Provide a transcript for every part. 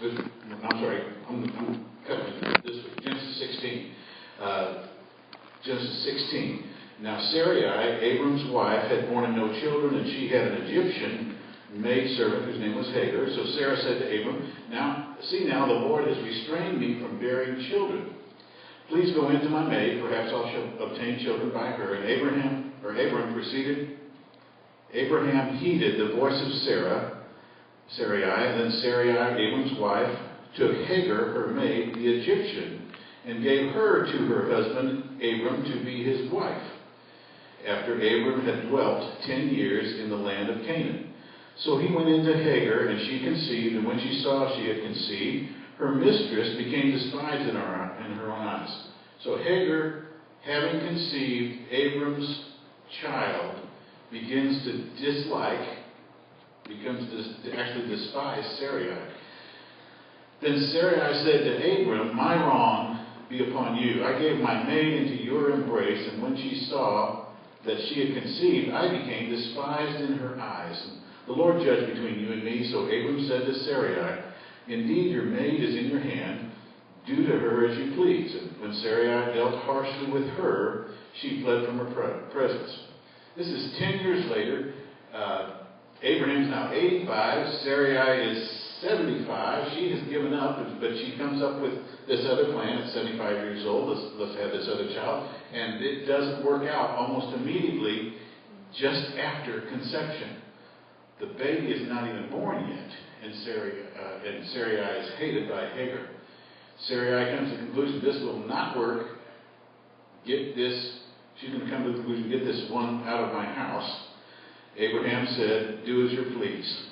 I'm sorry, I'm cutting this week. Genesis 16. Genesis 16. Now Sarai, Abram's wife, had borne him no children, and she had an Egyptian maidservant whose name was Hagar. So Sarah said to Abram, now the Lord has restrained me from bearing children. Please go into my maid, perhaps I shall obtain children by her. And Abram proceeded. Abraham heeded the voice of Sarai, and then Sarai, Abram's wife, took Hagar, her maid, the Egyptian, and gave her to her husband Abram to be his wife, after Abram had dwelt 10 years in the land of Canaan. So he went into Hagar, and she conceived, and when she saw she had conceived, her mistress became despised in her own eyes. So Hagar, having conceived Abram's child, begins to actually despise Sarai. Then Sarai said to Abram, my wrong be upon you. I gave my maid into your embrace, and when she saw that she had conceived, I became despised in her eyes. And the Lord judged between you and me. So Abram said to Sarai, indeed, your maid is in your hand. Do to her as you please. And when Sarai dealt harshly with her, she fled from her presence. This is 10 years later. Abraham's now 85. Sarai is 75. She has given up, but she comes up with this other plan at 75 years old. Let's have this other child. And it doesn't work out almost immediately just after conception. The baby is not even born yet, and Sarai is hated by Hagar. Sarai comes to the conclusion this will not work. She's going to come to the conclusion, get this one out of my house. Abraham said, do as you please.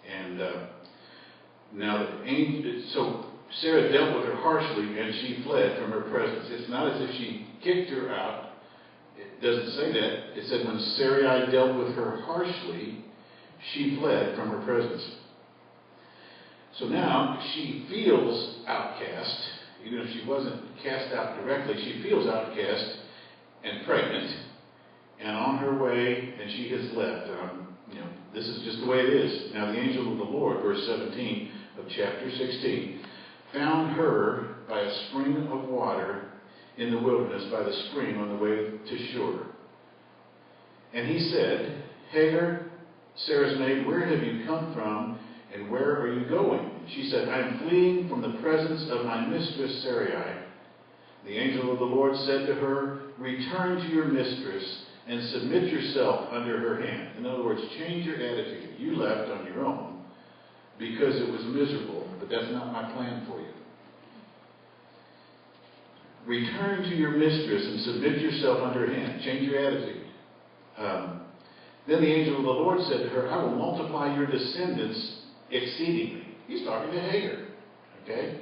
And so Sarah dealt with her harshly, and she fled from her presence. It's not as if she kicked her out. It doesn't say that. It said when Sarai dealt with her harshly, she fled from her presence. So now she feels outcast. Even if she wasn't cast out directly, she feels outcast and pregnant and on her way, and she has left. This is just the way it is. Now the angel of the Lord, verse 17 of chapter 16, found her by a spring of water in the wilderness, by the spring on the way to Shur. And he said, Hagar, Sarah's maid, where have you come from, and where are you going? She said, I am fleeing from the presence of my mistress Sarai. The angel of the Lord said to her, return to your mistress and submit yourself under her hand. In other words, change your attitude. You left on your own because it was miserable, but that's not my plan for you. Return to your mistress and submit yourself under her hand. Change your attitude. Then the angel of the Lord said to her, I will multiply your descendants exceedingly. He's talking to Hagar. Okay?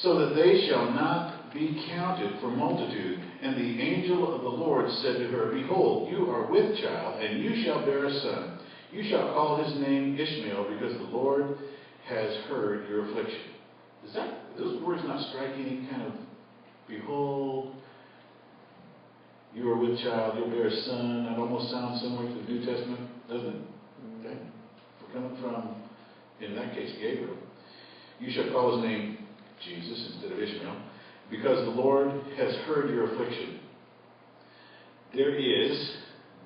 So that they shall not be counted for multitude. And the angel of the Lord said to her, behold, you are with child, and you shall bear a son. You shall call his name Ishmael, because the Lord has heard your affliction. Those words not strike any kind of, behold, you are with child, you'll bear a son? That almost sounds similar to the New Testament, doesn't it? Okay? We're coming from, in that case, Gabriel. You shall call his name Jesus instead of Ishmael, because the Lord has heard your affliction. There is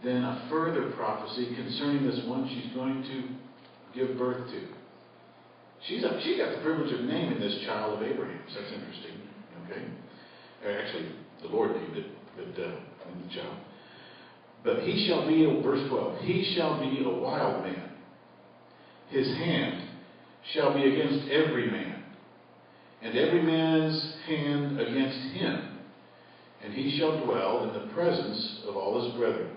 then a further prophecy concerning this one she's going to give birth to. She got the privilege of naming this child of Abraham. So that's interesting. Okay? Actually, the Lord named it, but the child. But he shall be, verse 12, he shall be a wild man. His hand shall be against every man, and every man's hand against him. And he shall dwell in the presence of all his brethren.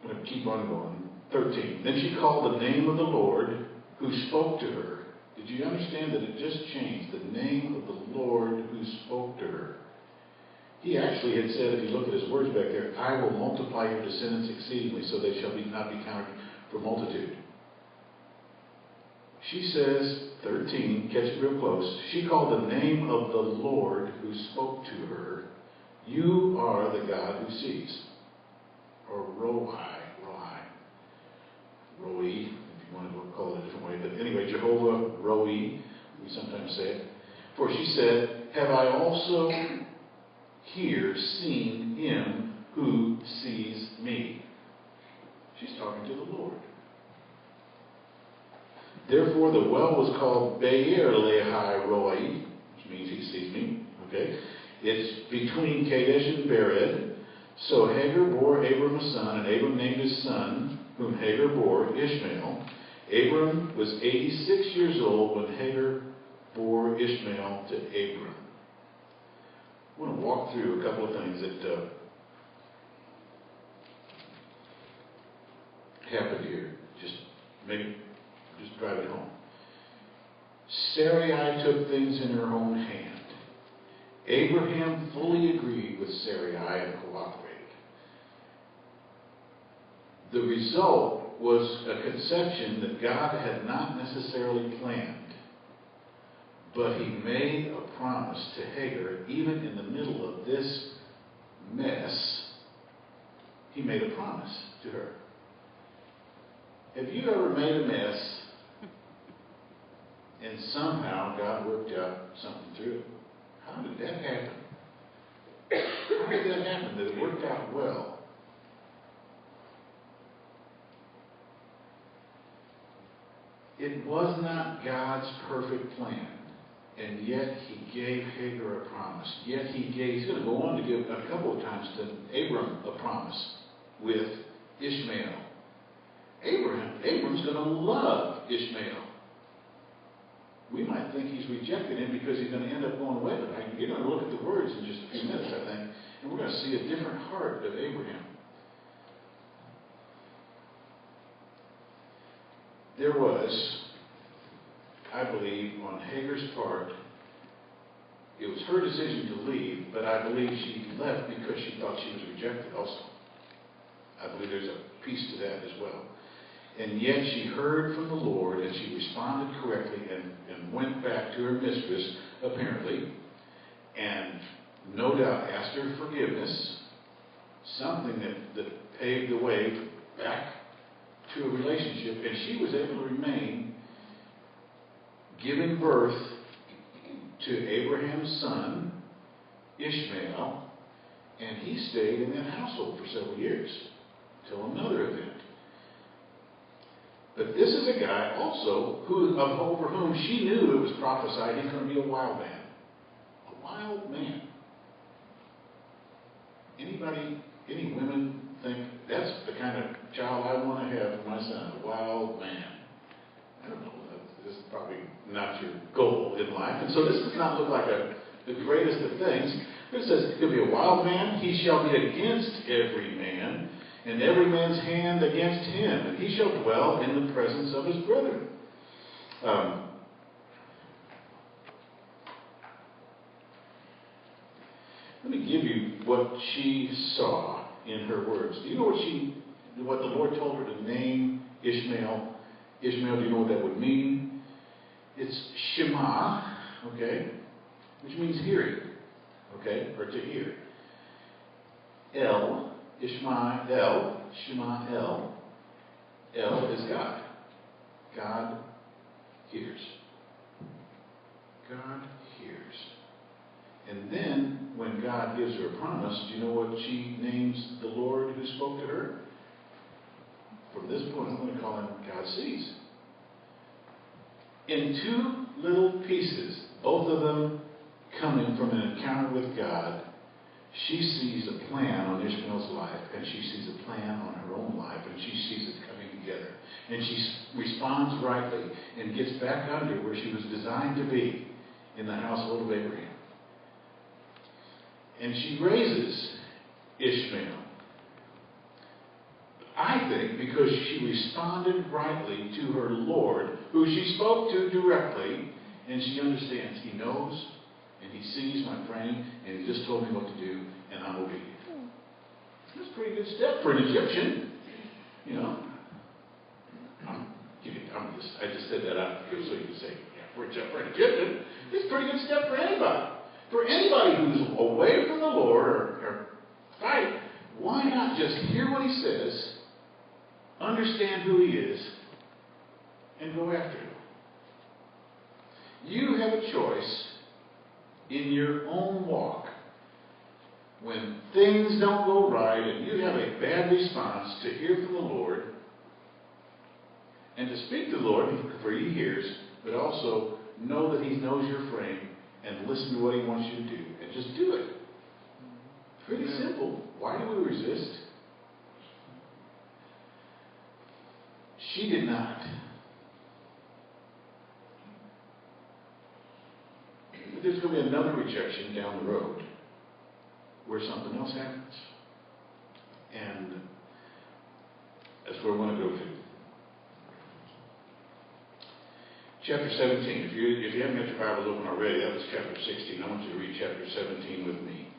I'm going to keep on going. 13. Then she called the name of the Lord who spoke to her. Did you understand that it just changed? The name of the Lord who spoke to her. He actually had said, if you look at his words back there, I will multiply your descendants exceedingly, so they shall not be counted for multitude. She says, 13, catch it real close. She called the name of the Lord who spoke to her. You are the God who sees. Or Roi. say it. For she said, have I also here seen him who sees me? She's talking to the Lord. Therefore, the well was called Be'er Lahai Roi, which means he sees me. Okay? It's between Kadesh and Bered. So Hagar bore Abram a son, and Abram named his son, whom Hagar bore, Ishmael. Abram was 86 years old when Hagar bore Ishmael to Abram. I want to walk through a couple of things that happened here. Just drive it home. Sarai took things in her own hand. Abraham fully agreed with Sarai and cooperated. The result was a conception that God had not necessarily planned. But he made a promise to Hagar, even in the middle of this mess. He made a promise to her. Have you ever made a mess and somehow God worked out something through it? How did that happen? How did that happen that it worked out well? It was not God's perfect plan. And yet he gave Hagar a promise. Yet he's going to go on to give a couple of times to Abram a promise with Ishmael. Abram's going to love Ishmael. We might think he's rejected him because he's going to end up going away. But you're going to look at the words in just a few minutes, I think, and we're going to see a different heart of Abraham. There was, I believe, on Hagar's part, it was her decision to leave, but I believe she left because she thought she was rejected also. I believe there's a piece to that as well. And yet she heard from the Lord, and she responded correctly and went back to her mistress, apparently, and no doubt asked her forgiveness, something that paved the way back to a relationship, and she was able to remain giving birth to Abraham's son, Ishmael, and he stayed in that household for several years, till another event. But this is a guy also over whom she knew it was prophesied he's going to be a wild man. A wild man. Any women think that's the kind of child I want to have for my son, a wild man? I don't know. This is probably not your goal in life. And so this does not look like the greatest of things. But it says he'll be a wild man. He shall be against every man, and every man's hand against him, and he shall dwell in the presence of his brethren. Let me give you what she saw in her words. Do you know what the Lord told her to name Ishmael? Ishmael, do you know what that would mean? It's Shema, okay, which means hearing, okay, or to hear. El, Ishmael, Shema-el. El is God. God hears. God hears. And then, when God gives her a promise, do you know what she names the Lord who spoke to her? From this point, I'm going to call him God sees. In two little pieces, both of them coming from an encounter with God, she sees a plan on Ishmael's life, and she sees a plan on her own life, and she sees it coming together. And she responds rightly and gets back under where she was designed to be, in the household of Abraham. And she raises Ishmael. I think because she responded rightly to her Lord, who she spoke to directly, and she understands. He knows, and he sees my frame, and he just told me what to do, and I'm obedient. That's a pretty good step for an Egyptian, you know. I just said that out so you can say, yeah, for an Egyptian, it's a pretty good step for anybody. For anybody who's away from the Lord or fight, why not just hear what he says, understand who he is, and go after him? You have a choice in your own walk. When things don't go right and you have a bad response, to hear from the Lord and to speak to the Lord, for He hears, but also know that He knows your frame and listen to what He wants you to do. And just do it. Pretty simple. Why do we resist? She did not. But there's going to be another rejection down the road where something else happens. And that's where I want to go to. Chapter 17. If you haven't got your Bibles open already, that was chapter 16. I want you to read chapter 17 with me.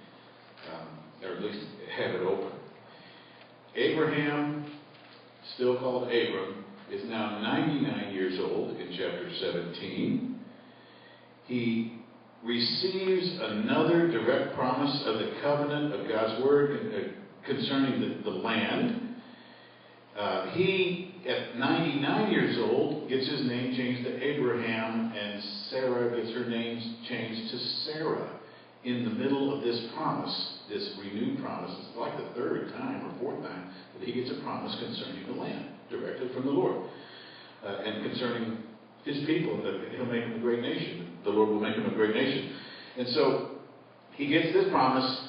Or at least have it open. Abraham, still called Abram, is now 99 years old in chapter 17. He receives another direct promise of the covenant of God's word concerning the land. He, at 99 years old, gets his name changed to Abraham, and Sarah gets her name changed to Sarah. In the middle of this promise, this renewed promise, it's like the third time or fourth time that he gets a promise concerning the land, directly from the Lord. And concerning his people, that he'll make them a great nation. The Lord will make them a great nation. And so, he gets this promise,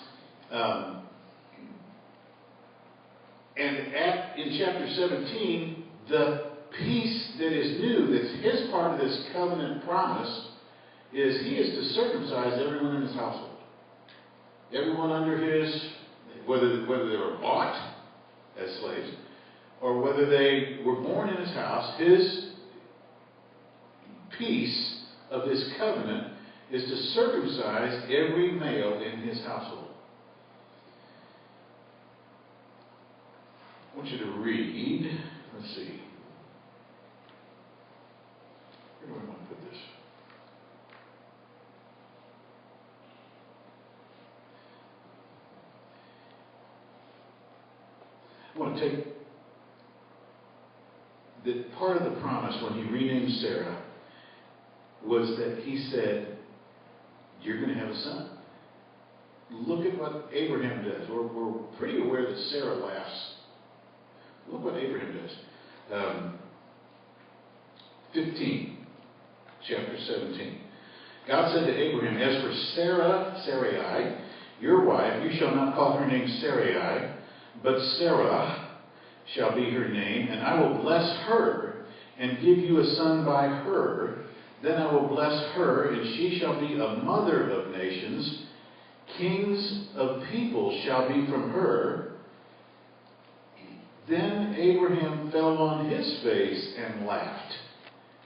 in chapter 17, the piece that is new, that's his part of this covenant promise, is he is to circumcise everyone in his household. Everyone under his, whether they were bought as slaves, or whether they were born in his house, his piece of this covenant is to circumcise every male in his household. I want you to read, let's see, where do I want to put this? I want to take the part of the promise when he renamed Sarah was that he said, you're going to have a son. Look at what Abraham does. We're pretty aware that Sarah laughs. Look what Abraham does. 15, chapter 17. God said to Abraham, as for Sarai, your wife, you shall not call her name Sarai, but Sarah shall be her name, and I will bless her and give you a son by her. Then I will bless her, and she shall be a mother of nations. Kings of people shall be from her. Then Abraham fell on his face and laughed,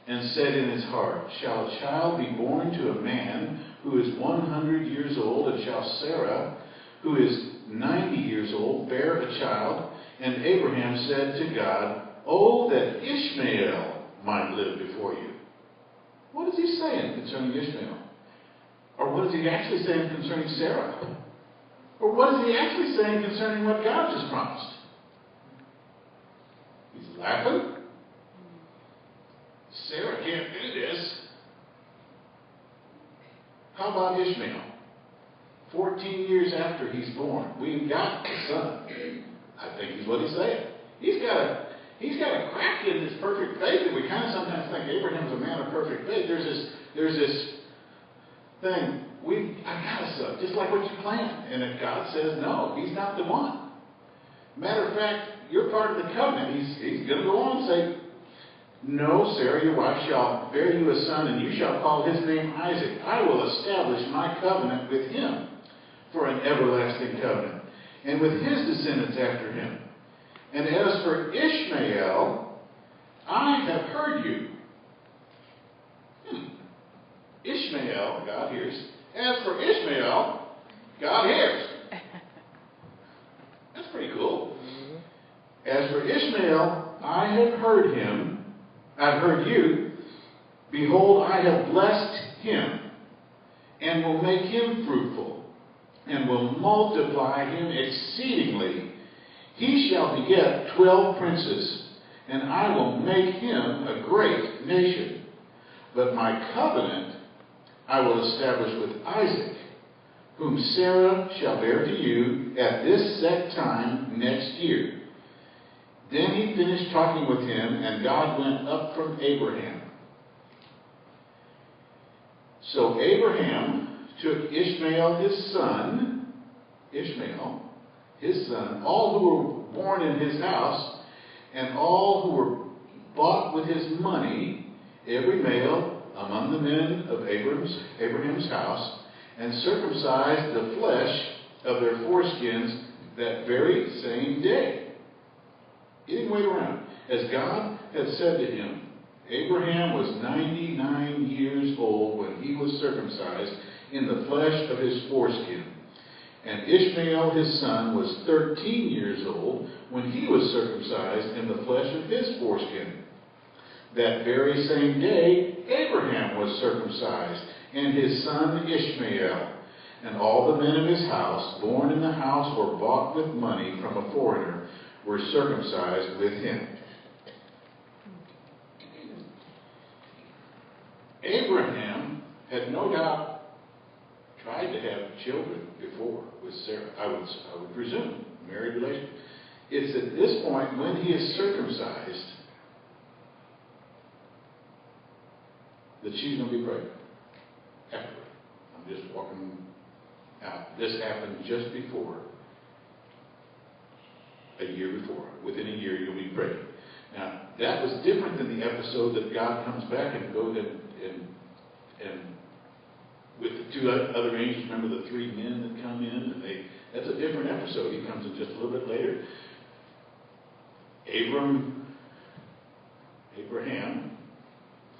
and said in his heart, shall a child be born to a man who is 100 years old, and shall Sarah, who is 90 years old, bear a child? And Abraham said to God, oh, that Ishmael might live before you. What is he saying concerning Ishmael? Or what is he actually saying concerning Sarah? Or what is he actually saying concerning what God just promised? He's laughing. Sarah can't do this. How about Ishmael? 14 years after he's born, we've got a son. I think is what he's saying. He's got a crack in this perfect faith that we kind of sometimes think Abraham's a man of perfect faith. There's this thing. I got a son, just like what you planned. And if God says no, he's not the one. Matter of fact, you're part of the covenant. He's going to go on and say, no, Sarah, your wife, shall bear you a son, and you shall call his name Isaac. I will establish my covenant with him for an everlasting covenant, and with his descendants after him. And as for Ishmael, I have heard you. Ishmael, God hears. As for Ishmael, God hears. That's pretty cool. As for Ishmael, I have heard him. I've heard you. Behold, I have blessed him, and will make him fruitful, and will multiply him exceedingly. He shall beget 12 princes, and I will make him a great nation. But my covenant I will establish with Isaac, whom Sarah shall bear to you at this set time next year." Then he finished talking with him, and God went up from Abraham. So Abraham took Ishmael, his son, all who were born in his house, and all who were bought with his money, every male among the men of Abraham's house, and circumcised the flesh of their foreskins that very same day. He didn't wait around. As God had said to him, Abraham was 99 years old when he was circumcised in the flesh of his foreskin. And Ishmael, his son, was 13 years old when he was circumcised in the flesh of his foreskin. That very same day, Abraham was circumcised, and his son Ishmael. And all the men of his house, born in the house or bought with money from a foreigner, were circumcised with him. Abraham had no doubt tried to have children before with Sarah. I would presume, married relationship. It's at this point when he is circumcised that she's going to be pregnant. Afterward. I'm just walking out. This happened just before. A year before. Within a year, you'll be pregnant. Now, that was different than the episode that God comes back and goes and with the two other angels. Remember the three men that come in? And that's a different episode. He comes in just a little bit later. Abraham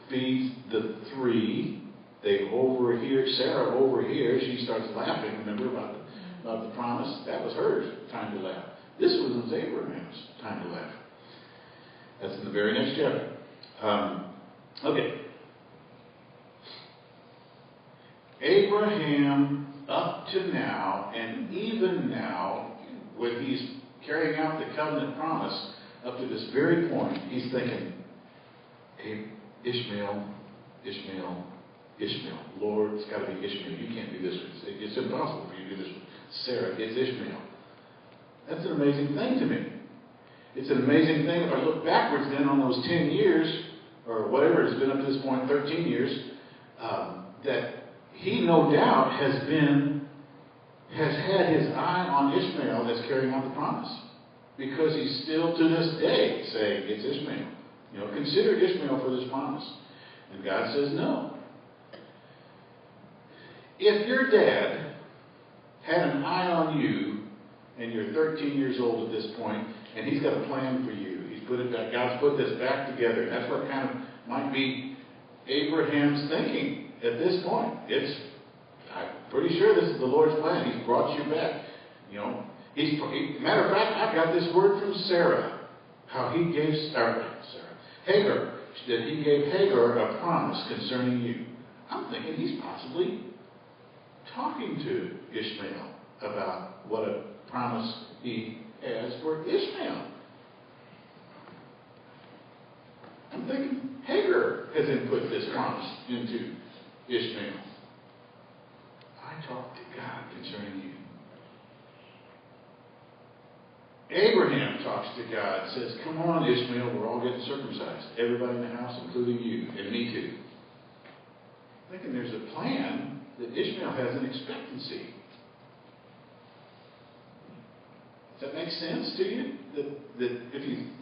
feeds the three. They overhear, Sarah overhears. She starts laughing, remember, about the promise. That was her time to laugh. This was Abraham's time to laugh. That's in the very next chapter. Okay. Abraham, up to now, and even now, when he's carrying out the covenant promise, up to this very point, he's thinking, hey, Ishmael, Lord, it's got to be Ishmael. You can't do this. It's impossible for you to do this. Sarah, it's Ishmael. That's an amazing thing to me. It's an amazing thing if I look backwards then on those 10 years, or whatever it's been up to this point, 13 years, that he no doubt has had his eye on Ishmael as carrying out the promise. Because he's still to this day saying, it's Ishmael. Consider Ishmael for this promise. And God says no. If your dad had an eye on you, and you're 13 years old at this point, and he's got a plan for you, he's put it back, God's put this back together, and that's what kind of might be Abraham's thinking at this point. I'm pretty sure this is the Lord's plan. He's brought you back. Matter of fact, I've got this word from Sarah, how he gave Hagar, that he gave Hagar a promise concerning you. I'm thinking he's possibly talking to Ishmael about what a promise he has for Ishmael. I'm thinking Hagar has input this promise into Ishmael. I talked to God concerning you. Abraham talks to God, says, come on, Ishmael, we're all getting circumcised. Everybody in the house, including you, and me too. Thinking there's a plan that Ishmael has an expectancy. Does that make sense to you? That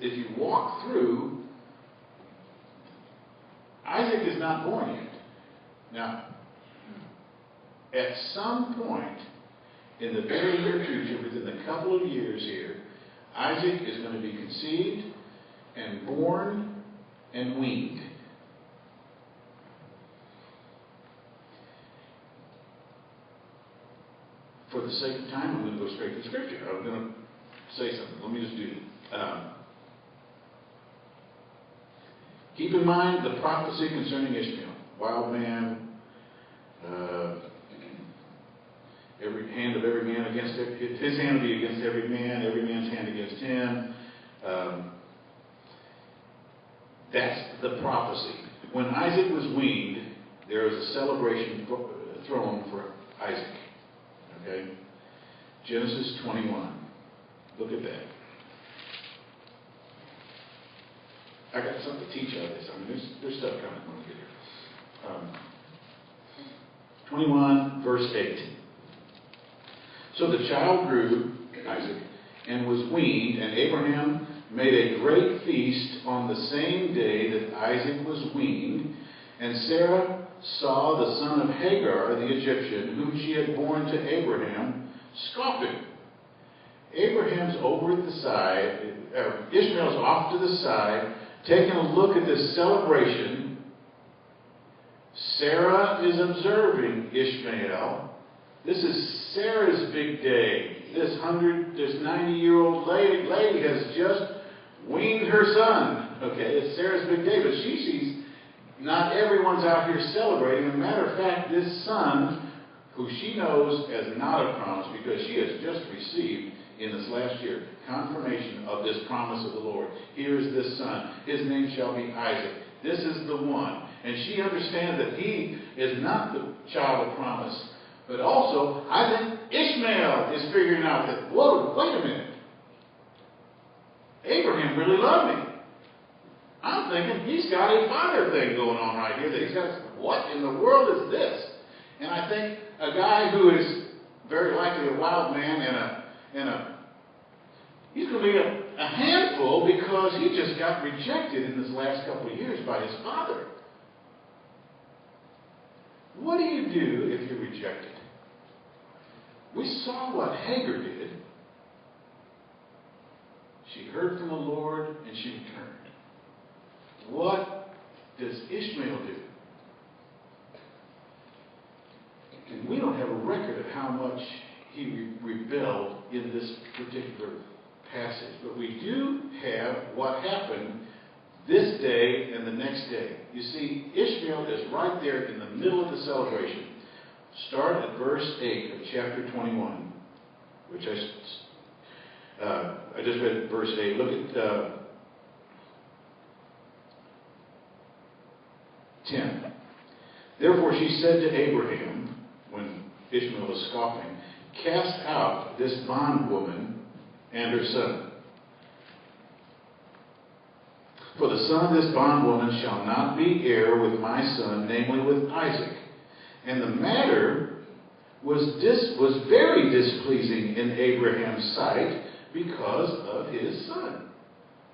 if you walk through, Isaac is not born yet. Now, at some point in the very near future, within a couple of years here, Isaac is going to be conceived and born and weaned. For the sake of time, I'm going to go straight to Scripture. I'm going to say something. Let me just do that. Keep in mind the prophecy concerning Ishmael. Wild man, every hand of every man against his hand will be against every man's hand against him. That's the prophecy. When Isaac was weaned, there is a celebration thrown for Isaac. Okay? Genesis 21. Look at that. I got something to teach out of this. I mean, there's stuff coming when we get here. 21, verse 8. So the child grew, Isaac, and was weaned, and Abraham made a great feast on the same day that Isaac was weaned. And Sarah saw the son of Hagar, the Egyptian, whom she had borne to Abraham, scoffing. Abraham's over at the side, Ishmael's off to the side, taking a look at this celebration. Sarah is observing Ishmael. This is Sarah's big day. This 90-year-old lady has just weaned her son. Okay, it's Sarah's big day, but she sees not everyone's out here celebrating. As a matter of fact, this son, who she knows as not a promise because she has just received in this last year confirmation of this promise of the Lord. Here is this son. His name shall be Isaac. This is the one. And she understands that he is not the child of promise. But also, I think Ishmael is figuring out that, whoa, wait a minute. Abraham really loved me. I'm thinking he's got a father thing going on right here. That he's got, what in the world is this? And I think a guy who is very likely a wild man he's going to be a handful because he just got rejected in this last couple of years by his father. What do you do if you're rejected? We saw what Hagar did. She heard from the Lord and she returned. What does Ishmael do? And we don't have a record of how much he rebelled in this particular passage. But we do have what happened this day and the next day. You see, Ishmael is right there in the middle of the celebration. Start at verse 8 of chapter 21, which I just read verse 8. Look at 10. Therefore she said to Abraham, when Ishmael was scoffing, cast out this bondwoman and her son. For the son of this bondwoman shall not be heir with my son, namely with Isaac. And the matter was very displeasing in Abraham's sight because of his son.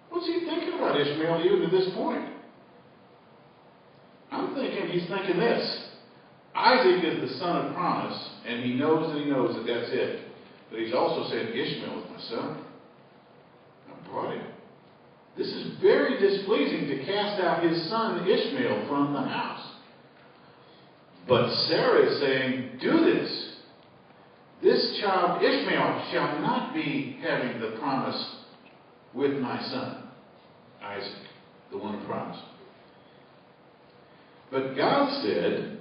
What's he thinking about Ishmael even to this point? I'm thinking he's thinking this. Isaac is the son of promise, and he knows that that's it. But he's also saying, Ishmael is my son. I brought him. This is very displeasing to cast out his son Ishmael from the house. But Sarah is saying, do this. This child, Ishmael, shall not be having the promise with my son, Isaac, the one of promise. But God said,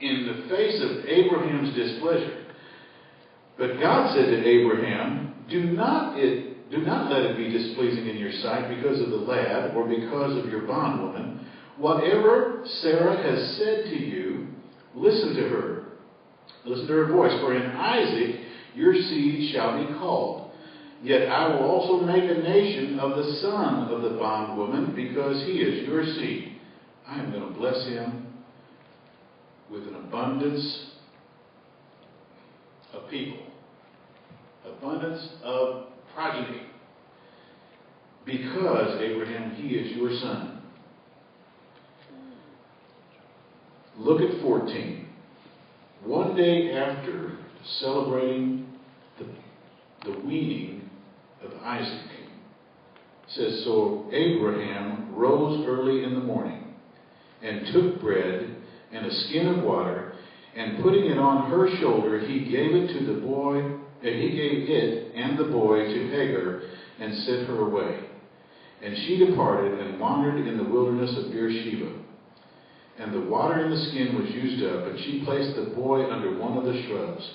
in the face of Abraham's displeasure, but God said to Abraham, do not let it be displeasing in your sight because of the lad or because of your bondwoman. Whatever Sarah has said to you, listen to her. Listen to her voice. For in Isaac your seed shall be called. Yet I will also make a nation of the son of the bondwoman because he is your seed. I am going to bless him with an abundance of people. Abundance of progeny. Because, Abraham, he is your son. Look at 14. One day after celebrating the weaning of Isaac, it says, so Abraham rose early in the morning and took bread and a skin of water, and putting it on her shoulder, he gave it to the boy, and he gave it and the boy to Hagar, and sent her away. And she departed and wandered in the wilderness of Beersheba. And the water in the skin was used up, and she placed the boy under one of the shrubs.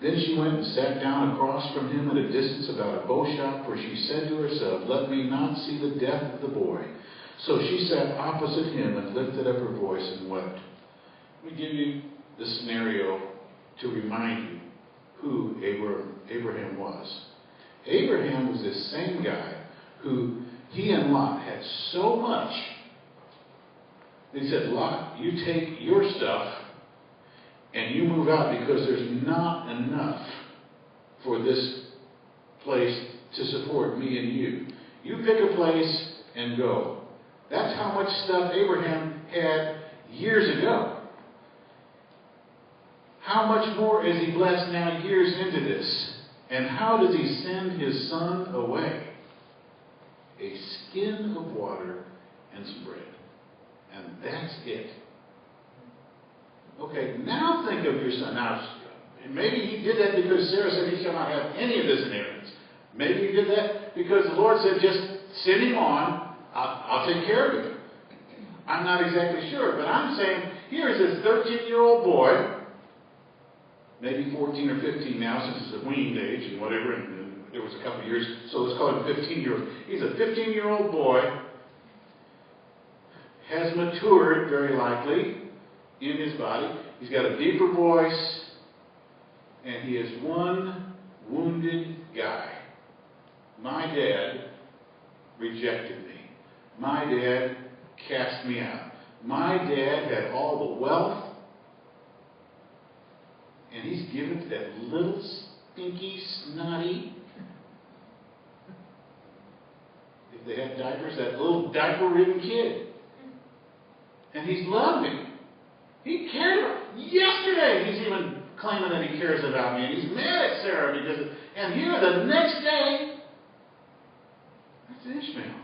Then she went and sat down across from him at a distance about a bow shot, for she said to herself, let me not see the death of the boy. So she sat opposite him and lifted up her voice and wept. Let me give you the scenario to remind you who Abraham was. Abraham was this same guy who he and Lot had so much. He said, Lot, you take your stuff and you move out because there's not enough for this place to support me and you. You pick a place and go. That's how much stuff Abraham had years ago. How much more is he blessed now years into this? And how does he send his son away? A skin of water and some bread. And that's it. Okay, now think of your son. Now, maybe he did that because Sarah said he shall not have any of this inheritance. Maybe he did that because the Lord said, just send him on. I'll take care of him. I'm not exactly sure, but I'm saying, here's this 13-year-old boy, maybe 14 or 15 now, since it's a weaned age and whatever, and there was a couple of years, so let's call him 15-year-old. He's a 15-year-old boy, has matured, very likely, in his body. He's got a deeper voice, and he is one wounded guy. My dad rejected me. My dad cast me out. My dad had all the wealth, and he's given to that little stinky, snotty, if they had diapers, that little diaper-ridden kid. And he's loved me. He cared about me. Yesterday, he's even claiming that he cares about me, and he's mad at Sarah because, and here the next day, that's Ishmael.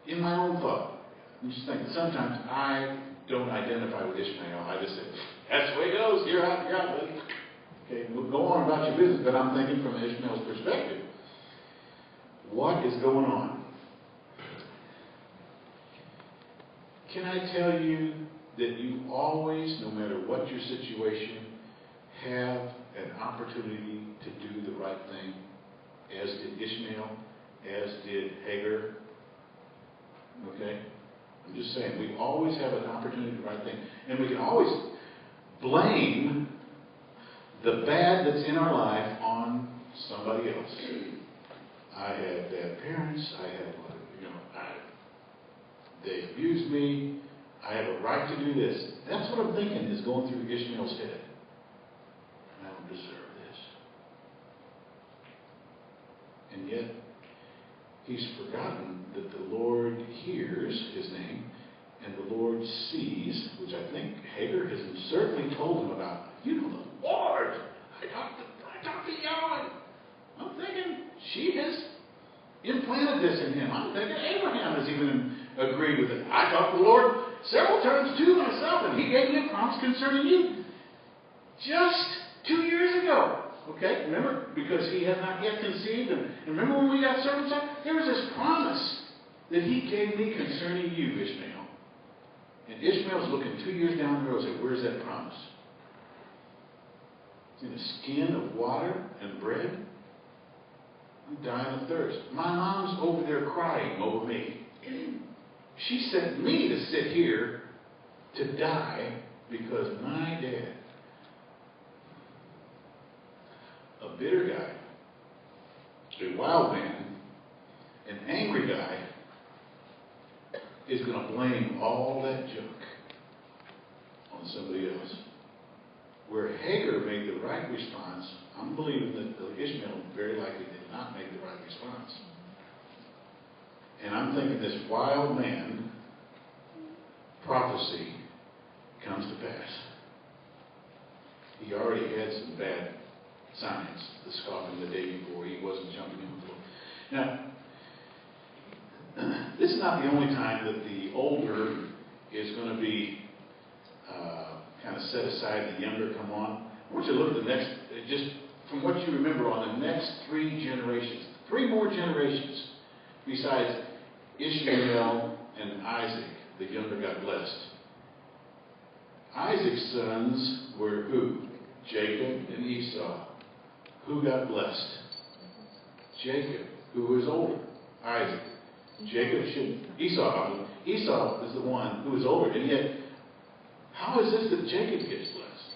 In my own thought, I'm just thinking, sometimes I don't identify with Ishmael. I just say, that's the way it goes. You're out, buddy. Okay, we'll go on about your business, but I'm thinking from Ishmael's perspective. What is going on? Can I tell you that you always, no matter what your situation, have an opportunity to do the right thing, as did Ishmael, as did Hagar? Okay? I'm just saying, we always have an opportunity to do the right thing. And we can always blame the bad that's in our life on somebody else. I had bad parents. I had, they abused me. I have a right to do this. That's what I'm thinking is going through Ishmael's head. I don't deserve this. And yet, he's forgotten that the Lord hears his name, and the Lord sees, which I think Hagar has certainly told him about. You know, the Lord. I talked to Yahweh. I'm thinking she has implanted this in him. I'm thinking Abraham has even agreed with it. I talked to the Lord several times too myself, and he gave me a promise concerning you just 2 years ago. Okay, remember? Because he has not yet conceived. And remember when we got circumcised? There was this promise that he gave me concerning you, Ishmael. And Ishmael's looking 2 years down the road and said, where's that promise? It's in a skin of water and bread. I'm dying of thirst. My mom's over there crying over me. She sent me to sit here to die because my dad, a bitter guy, a wild man, an angry guy, is going to blame all that junk on somebody else. Where Hagar made the right response, I'm believing that Ishmael very likely did not make the right response. And I'm thinking this wild man prophecy comes to pass. He already had some bad signs, the scoffing the day before. He wasn't jumping in the floor. Now, this is not the only time that the older is going to be kind of set aside, the younger come on. I want you to look at the next, just from what you remember, on the next 3 generations. 3 more generations besides Ishmael and Isaac. The younger got blessed. Isaac's sons were who? Jacob and Esau. who got blessed? Jacob, who was older. Isaac. Esau is the one who is older. And yet, how is this that Jacob gets blessed?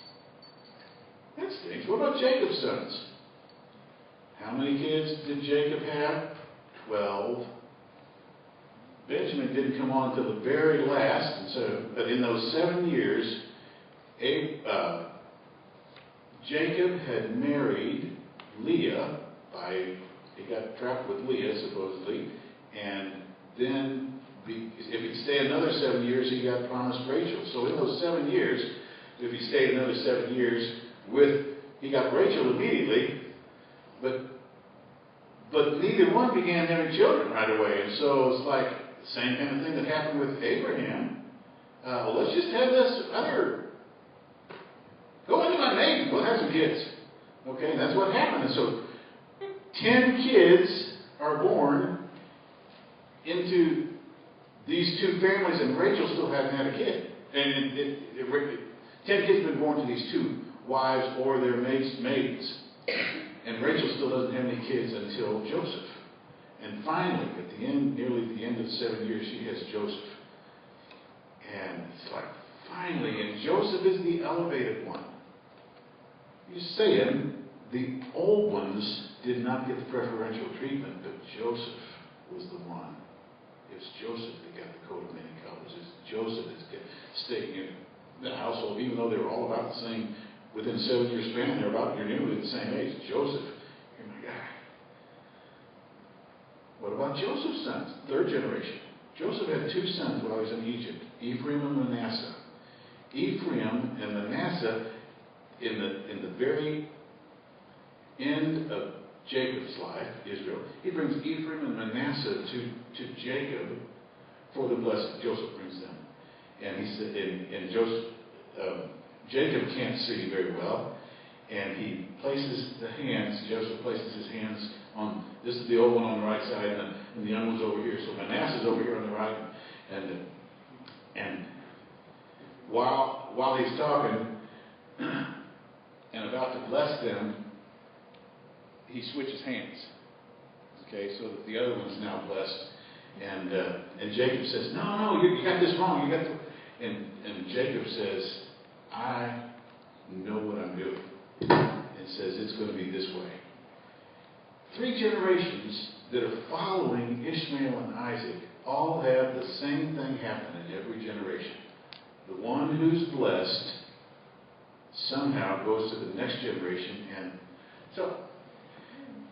That stinks. What about Jacob's sons? How many kids did Jacob have? 12. Benjamin didn't come on until the very last. And so, but in those 7 years, Jacob had married Leah he got trapped with Leah, supposedly, and then if he'd stay another 7 years, he got promised Rachel. So in those 7 years, if he stayed another 7 years he got Rachel immediately, but neither one began having children right away. And so it's like the same kind of thing that happened with Abraham. Let's just have this other, go into my maiden, we'll have some kids. Okay, and that's what happened. And so 10 kids are born into these two families, and Rachel still hadn't had a kid. And 10 kids have been born to these two wives or their maidens. And Rachel still doesn't have any kids until Joseph. And finally, at the end, nearly the end of 7 years, she has Joseph. And it's like, finally, and Joseph is the elevated one. You're saying the old ones did not get the preferential treatment, but Joseph was the one. It's Joseph that got the coat of many colors. It's Joseph that's staying in the household, even though they were all about the same. Within 7 years span, they're nearly the same age. Joseph, you're my guy. What about Joseph's sons? Third generation. Joseph had 2 sons while he was in Egypt, Ephraim and Manasseh. Ephraim and Manasseh, in the very end of Jacob's life, Israel, he brings Ephraim and Manasseh to Jacob for the blessing. Joseph brings them. And he said, and Jacob can't see very well, and he places Joseph places his hands on, this is the old one on the right side, and the young one's over here. So Manasseh's over here on the right, and while he's talking and about to bless them, he switches hands. Okay, so that the other one's now blessed. And Jacob says, no, you got this wrong. And Jacob says, I know what I'm doing. And says, it's going to be this way. 3 generations that are following Ishmael and Isaac all have the same thing happen in every generation. The one who's blessed somehow goes to the next generation. And so,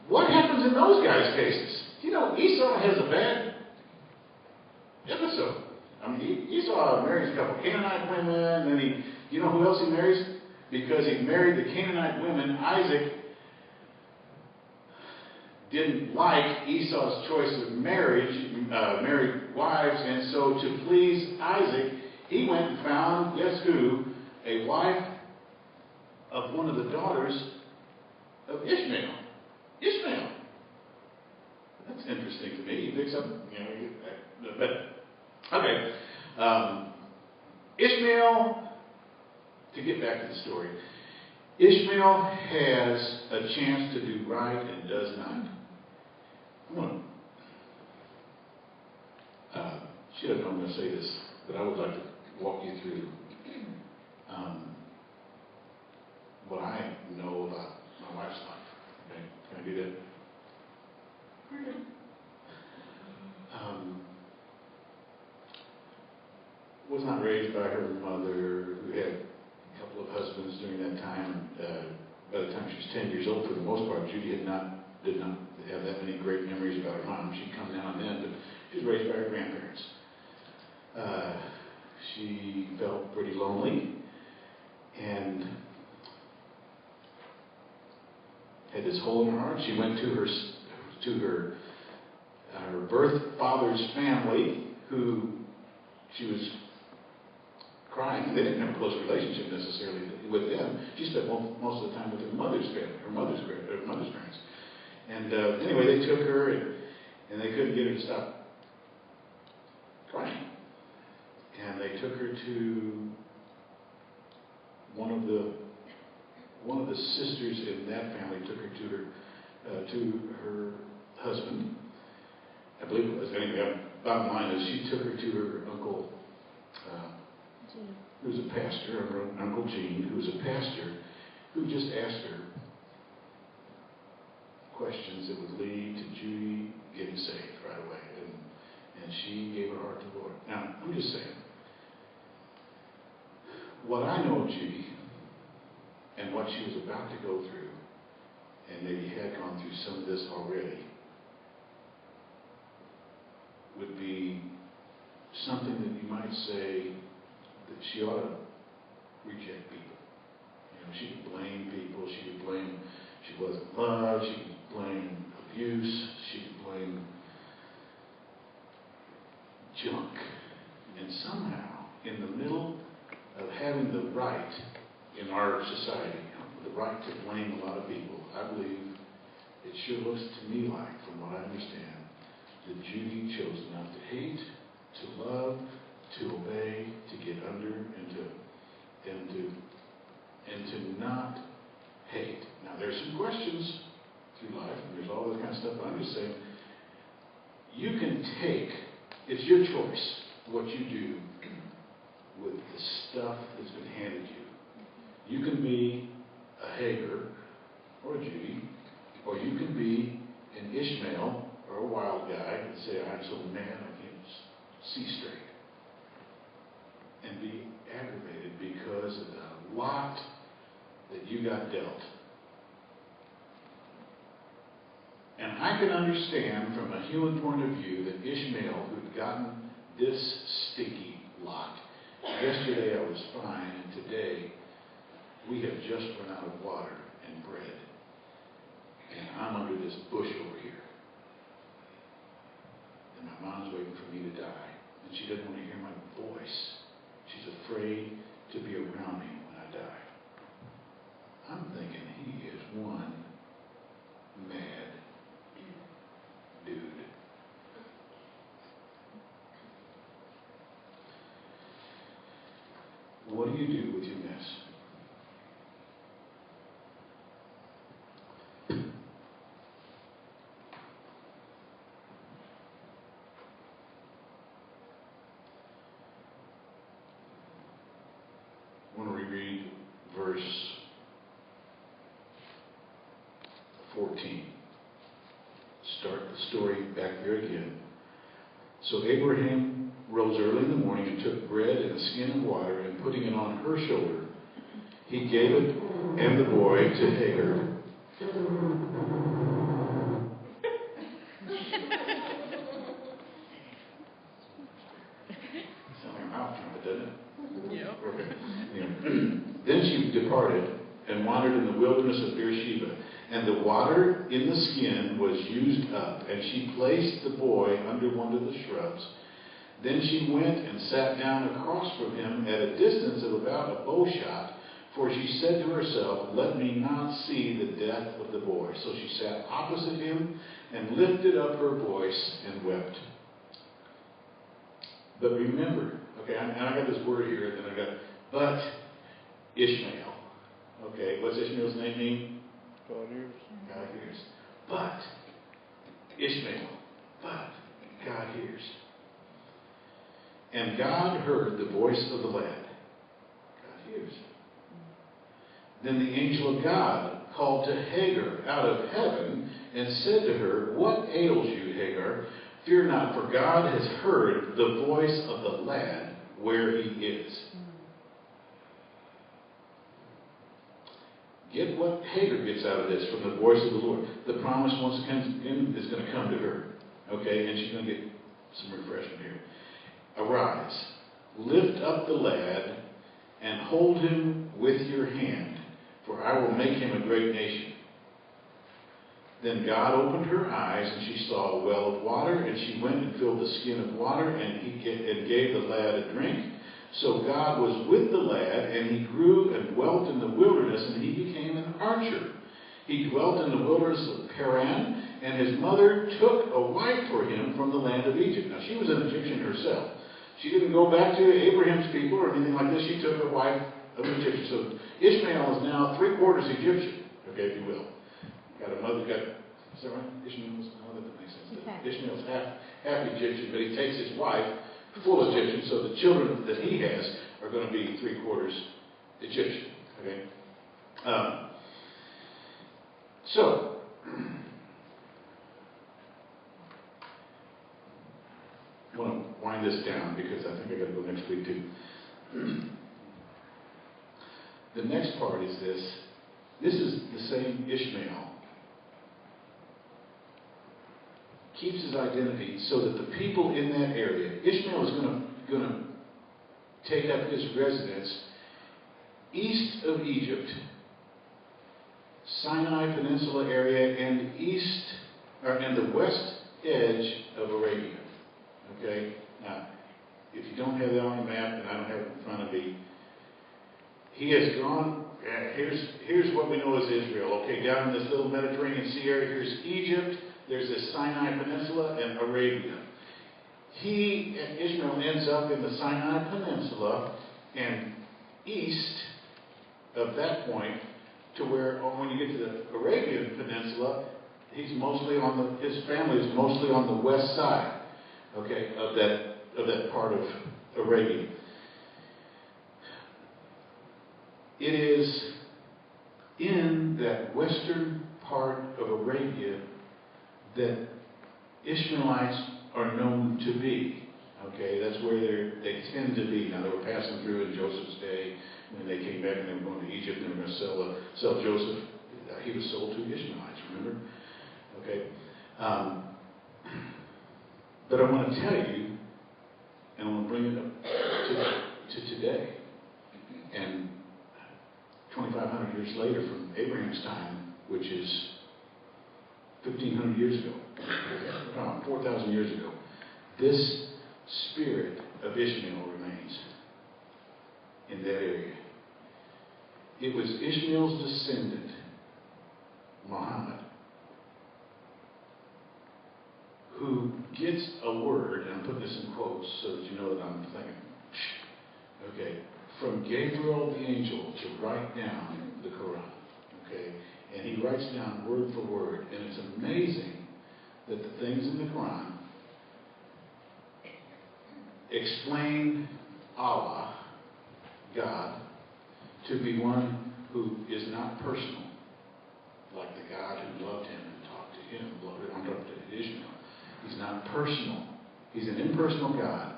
what happens in those guys' cases? Esau has a bad episode. Esau marries a couple Canaanite women, and then you know who else he marries? Because he married the Canaanite women, Isaac didn't like Esau's choice of married wives, and so to please Isaac, he went and found, guess who? A wife of one of the daughters of Ishmael. Ishmael. That's interesting to me. He picks up, but okay. Ishmael, to get back to the story, Ishmael has a chance to do right and does not. She doesn't know I'm going to say this, but I would like to walk you through what I know about my wife's life. Okay? Can I do that? Okay. Was not raised by her mother, who had a couple of husbands during that time. By the time she was 10 years old, for the most part, Judy did not have that many great memories about her mom. She'd come now and then, but she was raised by her grandparents. She felt pretty lonely and had this hole in her heart. She went to her birth father's family, who she was crying. They didn't have a close relationship necessarily with them. She spent most of the time with her mother's family, her mother's parents. And anyway, they took her, and they couldn't get her to stop crying. And they took her to one of the the sisters in that family took her to her husband. I believe it was. Anyway, bottom line is she took her to her uncle, who was a pastor, Uncle Gene, who was a pastor, who just asked her questions that would lead to Judy getting saved right away. And she gave her heart to the Lord. Now, I'm just saying, what I know of Judy and what she was about to go through, and maybe had gone through some of this already, would be something that you might say that she ought to reject people. You know, she could blame people. She could blame she wasn't loved. She could blame abuse. She could blame junk. And somehow, in the middle of having the right in our society, the right to blame a lot of people, I believe it sure looks to me like, from what I understand, that Judy chose not to hate, to love, to obey, to get under, and to not hate. Now, there's some questions through life, and there's all that kind of stuff, but I'm just saying, you can take, it's your choice what you do with the stuff that's been handed you. You can be a Hagar or a Judy, or you can be an Ishmael or a wild guy and say, I'm so mad I can't see straight. And be aggravated because of the lot that you got dealt. And I can understand from a human point of view that Ishmael, who'd gotten this stinky lot, yesterday I was fine, and today we have just run out of water and bread. And I'm under this bush over here. And my mom's waiting for me to die. And she doesn't want to hear my voice. She's afraid to be around me when I die. I'm thinking he is one mad dude. What do you do with your mess? I want to reread verse 14. Start the story back there again. So Abraham rose early in the morning and took bread and a skin of water, and putting it on her shoulder, he gave it and the boy to Hagar. Sounds like a mouth trumpet, doesn't it? Yeah. Okay. Yeah. Then she departed and wandered in the wilderness of Beersheba. And the water in the skin was used up, and she placed the boy under one of the shrubs. Then she went and sat down across from him at a distance of about a bow shot, for she said to herself, let me not see the death of the boy. So she sat opposite him and lifted up her voice and wept. But remember, okay, and I got this word here, and then I got, but Ishmael. Okay, what's Ishmael's name mean? God hears. God hears. But Ishmael, but God hears. And God heard the voice of the lad. God hears. Then the angel of God called to Hagar out of heaven and said to her, what ails you, Hagar? Fear not, for God has heard the voice of the lad where he is. Get what Hagar gets out of this from the voice of the Lord. The promise once again is going to come to her. Okay, and she's going to get some refreshment here. Arise, lift up the lad, and hold him with your hand, for I will make him a great nation. Then God opened her eyes, and she saw a well of water, and she went and filled the skin of water, and gave the lad a drink. So God was with the lad, and he grew and dwelt in the wilderness, and he became an archer. He dwelt in the wilderness of Paran, and his mother took a wife for him from the land of Egypt. Now, she was an Egyptian herself. She didn't go back to Abraham's people or anything like this. She took a wife of an Egyptian. So Ishmael is now 3/4 Egyptian, okay, if you will. Got a mother, is that right? Ishmael's, no, that doesn't make sense. Okay. Ishmael's half Egyptian, but he takes his wife, full Egyptian, so the children that he has are going to be 3/4 Egyptian, okay? So, I want to wind this down because I think I got to go next week too. The next part is this. This is the same Ishmael. Keeps his identity so that the people in that area, Ishmael is going to take up his residence east of Egypt, Sinai Peninsula area, and and the west edge of Arabia. Okay? Now, if you don't have that on a map, and I don't have it in front of me, he has gone, here's what we know as Israel. Okay, down in this little Mediterranean Sea area, here's Egypt, there's this Sinai Peninsula, and Arabia. Ishmael ends up in the Sinai Peninsula, and east of that point, to where when you get to the Arabian Peninsula, his family is mostly on the west side, okay, of that part of Arabia. It is in that western part of Arabia that Ishmaelites are known to be. Okay, that's where they tend to be. Now, they were passing through in Joseph's day when they came back and they were going to Egypt and they were going to sell Joseph. He was sold to Ishmaelites, remember? Okay. But I want to tell you, and I want to bring it up to today, and 2,500 years later from Abraham's time, which is 1,500 years ago, 4,000 years ago, this spirit of Ishmael remains in that area. It was Ishmael's descendant, Muhammad, who gets a word, and I'm putting this in quotes so that you know that I'm thinking, okay, from Gabriel the angel to write down the Quran, okay? And he writes down word for word, and it's amazing that the things in the Quran explain Allah, God, to be one who is not personal, like the God who loved him and talked to him, I'm talking to Ishmael. He's not personal. He's an impersonal God.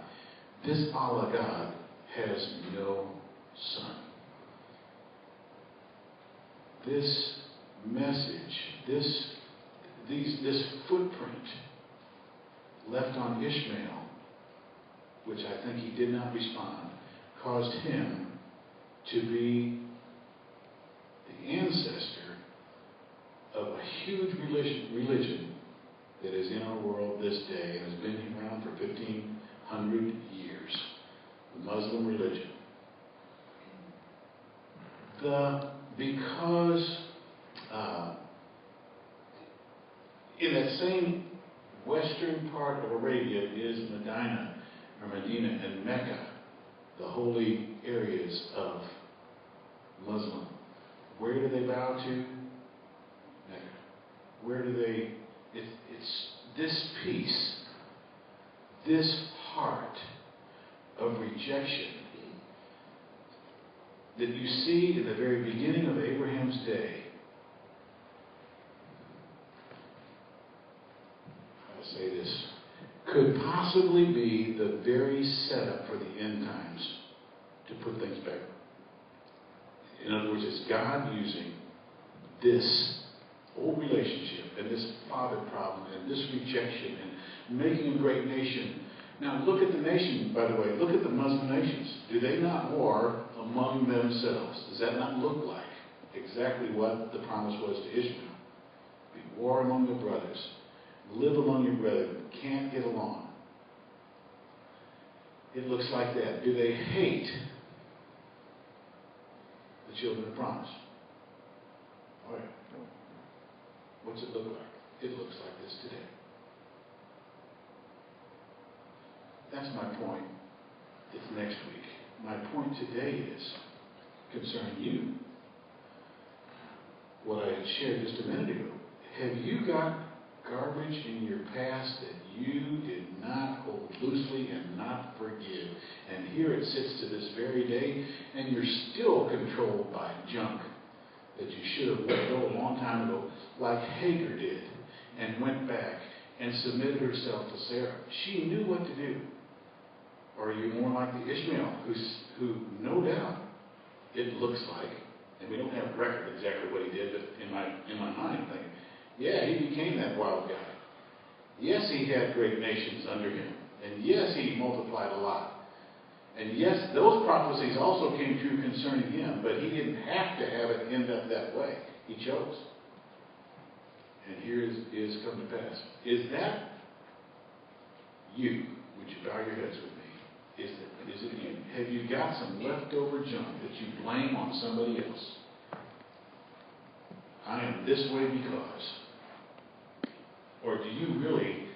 This Allah God has no son. This message, this footprint left on Ishmael, which I think he did not respond, caused him to be the ancestor of a huge religion that is in our world this day and has been around for 1,500 years, the Muslim religion. Because in that same western part of Arabia is Medina and Mecca, the holy areas of Muslim. Where do they bow to? Mecca. Where do they? It's this peace, this heart of rejection that you see in the very beginning of Abraham's day. I'll say this, could possibly be the very setup for the end times to put things back. In other words, it's God using this old relationship and this father problem and this rejection and making a great nation. Now look at the nation, by the way. Look at the Muslim nations. Do they not war among themselves? Does that not look like exactly what the promise was to Ishmael? Be war among your brothers. Live among your brethren. Can't get along. It looks like that. Do they hate the children of promise? All right. What's it look like? It looks like this today. That's my point. It's next week. My point today is concerning you. what I had shared just a minute ago. Have you got garbage in your past that you did not hold loosely and not forgive? And here it sits to this very day, and you're still controlled by junk that you should have let go a long time ago, like Hagar did, and went back and submitted herself to Sarah. She knew what to do. Or are you more like the Ishmael, who no doubt it looks like, and we don't have a record exactly what he did, but in my mind I'm thinking, yeah, he became that wild guy. Yes, he had great nations under him. And yes, he multiplied a lot. And yes, those prophecies also came true concerning him, but he didn't have to have it end up that way. He chose. And here is come to pass. Is that you? Would you bow your heads with me? Is it you? Have you got some leftover junk that you blame on somebody else? I am this way because. Or do you really,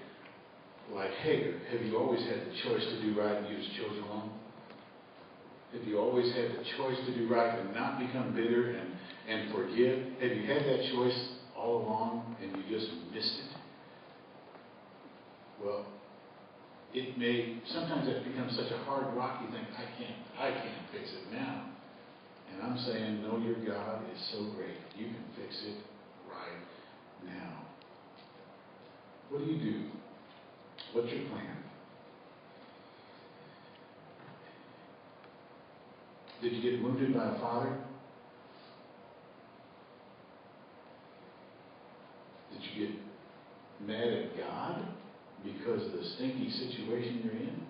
like Hagar, have you always had the choice to do right and you just chose wrong? Have you always had the choice to do right and not become bitter and forgive? Have you had that choice all along and you just missed it? Well, sometimes it becomes such a hard rock you think, I can't fix it now. And I'm saying, no, your God is so great. You can fix it right now. What do? What's your plan? Did you get wounded by a father? Did you get mad at God because of the stinky situation you're in?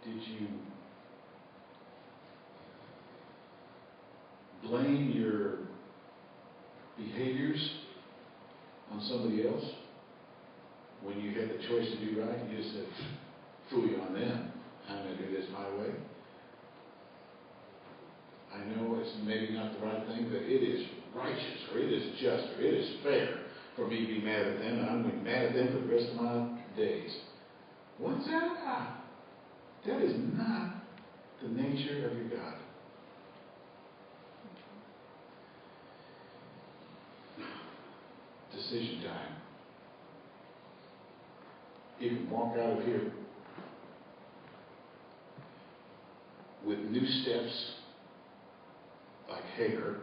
Did you blame your behaviors on somebody else? When you had the choice to do right, you just said, "Phooey on them. I'm going to do this my way." I know it's maybe not the right thing, but it is righteous, or it is just, or it is fair for me to be mad at them, and I'm going to be mad at them for the rest of my days. What's that? That is not the nature of your God. Decision time. You can walk out of here with new steps like Hagar,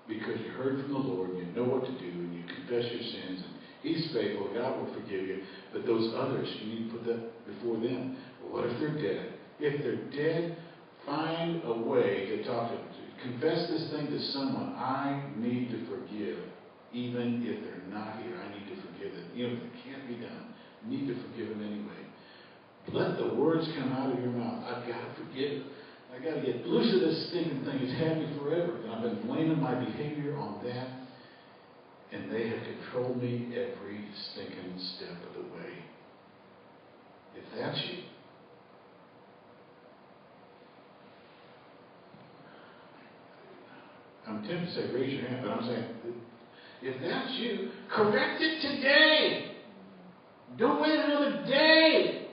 because you heard from the Lord, and you know what to do, and you confess your sins, and He's faithful, God will forgive you. But those others, you need to put that before them. Well, what if they're dead? If they're dead, find a way to talk to them. Confess this thing to someone. I need to forgive. Even if they're not here, I need to forgive them. Even if it can't be done, I need to forgive them anyway. Let the words come out of your mouth. I've got to forgive. I've got to get loose of this stinking thing. It's had me forever. And I've been blaming my behavior on that. And they have controlled me every stinking step of the way. If that's you, I'm tempted to say raise your hand, but I'm saying, if that's you, correct it today. Don't wait another day.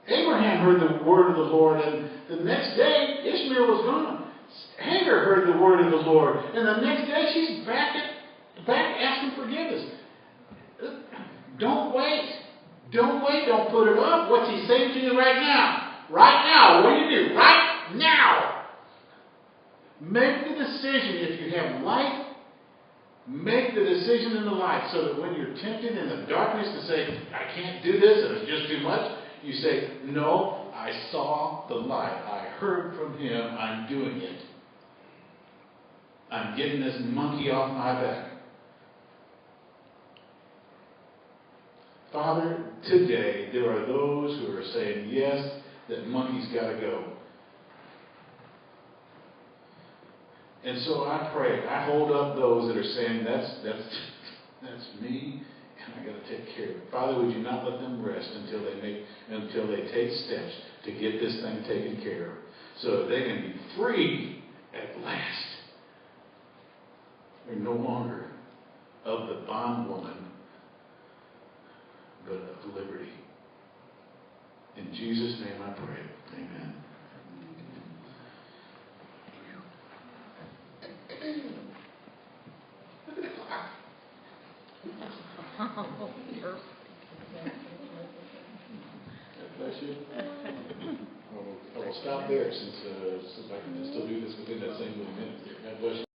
Abraham heard the word of the Lord, and the next day Ishmael was gone. Hagar heard the word of the Lord, and the next day she's back asking forgiveness. Don't wait. Don't wait. Don't put it off. What's He saying to you right now? Right now. What do you do? Right now. Make the decision. If you have light, make the decision in the light, so that when you're tempted in the darkness to say, I can't do this and it's just too much, you say, no, I saw the light. I heard from Him. I'm doing it. I'm getting this monkey off my back. Father, today there are those who are saying, yes, that monkey's got to go. And so I pray, I hold up those that are saying, that's me, and I got to take care of it. Father, would you not let them rest until they take steps to get this thing taken care of, so that they can be free at last. They're no longer of the bondwoman, but of liberty. In Jesus' name I pray. Amen. Look at the clock. God bless you. I will stop there since I can still do this within that same little minute there. God bless you.